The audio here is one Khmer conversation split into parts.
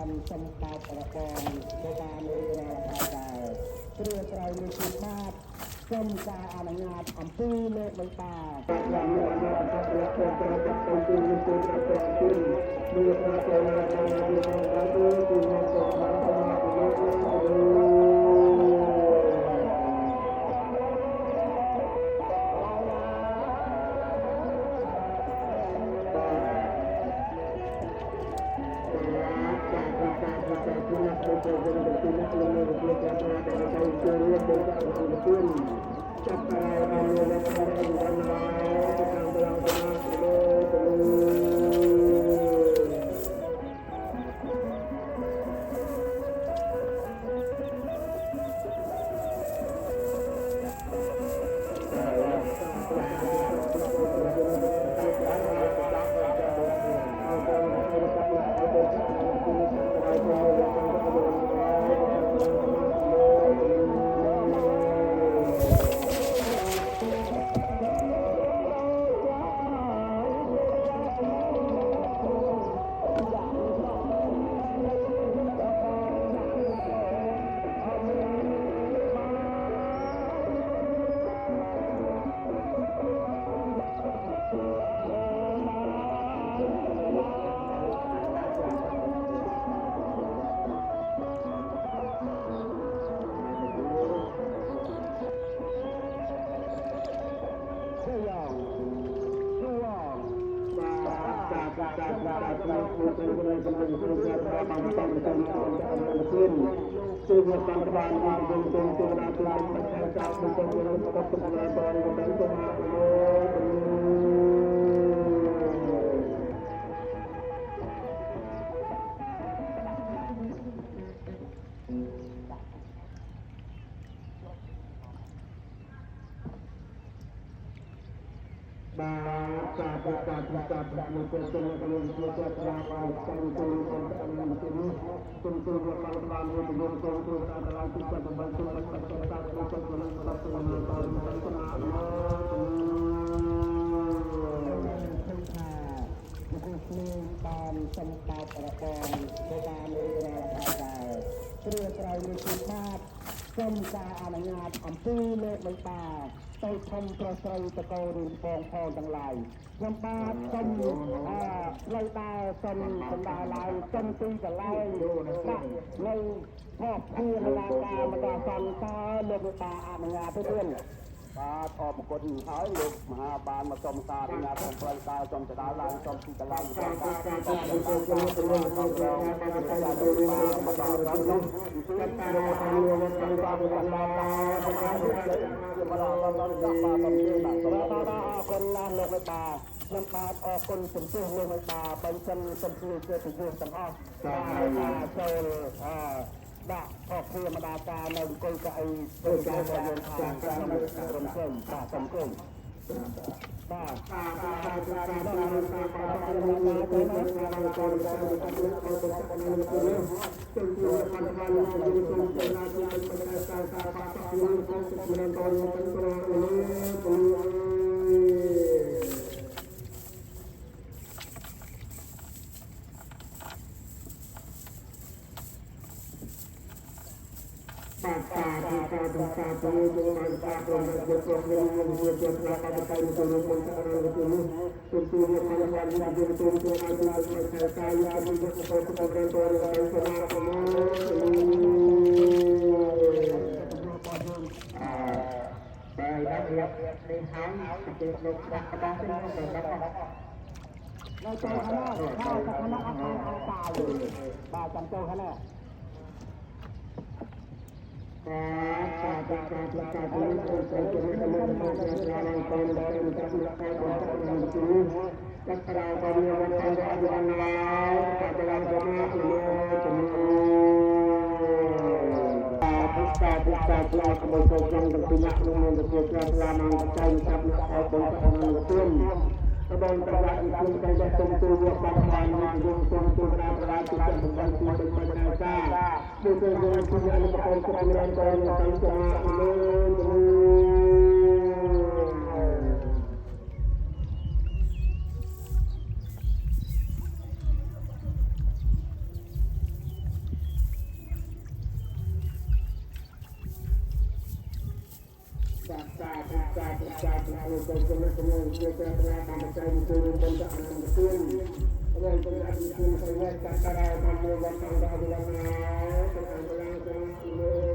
បានសំតាប់របងទៅបានរៀបរាល់ហើយដែរព្រោះត្រូវមានគុណបាទសូមការអនុញ្ញាតអំពីលោកមេត្តាយ៉ាងនេះបានប្រកាសលោកទៅទៅទៅទៅទៅមានប្រកាសរបស់បានបានទៅគឺមកទៅបានទៅបានសំតាប់របងទៅបានរៀបរាល់ហើយដែរព្រោះត្រូវមានគុណបាទសូមការអនុញ្ញាតអំពីលោកមេត្តាទៅធំប្រស្រីតកោរឿងបងផងទាំងឡាយខ្ញុំបាទសូមផ្លូវដើរសូមសម្ដៅឡើងសូមទីកន្លែងដាក់នៅខកភៀនឡាការមកដល់សន្តាលោកមេត្តាអនុញ្ញាតទៅទៀតបាទអរគុណហើយលោកមហាបានមកសុំការអនុញ្ញាតของផ្លូវដើរសូមទៅដល់ឡើងសូមទីកន្លែងសូមការសូមទៅលោកទៅលោកទៅលោកទៅមកដល់ដល់នោះកាត់ការរបស់លោកទៅដល់ដល់អរគុណណាស់លោកមេត្តាខ្ញុំបាទអរគុណចំពោះលោកមេត្តាបញ្ចឹងសូមជួយជាប្រយោជន៍ទាំងអស់ដែលចូលដាក់អរគុណម្ដាការនៅអង្គុយកៅអីទៅការយើងខាងក្រុមជើងបាទសូមគោបាទ การประชาชนเราเป็นคนละคนเกี่ยวกับการประชาชนเป็นการนำตัวเราเป็นอาชีพที่ใช้การการทำเรื่องการทำการเรื่องงานเป็นการเรื่องการเ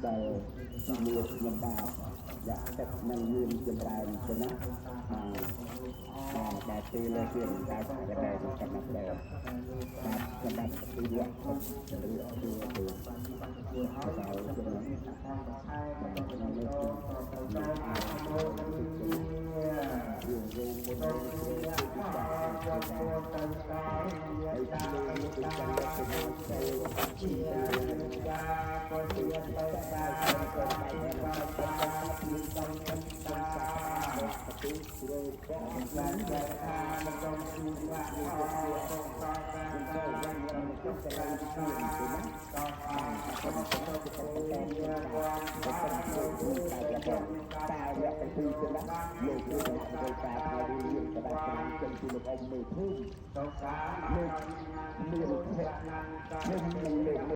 ដែលជំនួសលំបាកយកទឹកនឹងមានចម្រើនទៅណាដែលទីលើជាការសម្ដែងកំណត់ដែរបាទសម្រាប់ទីវគ្គឬទីទៅដល់ចំណុច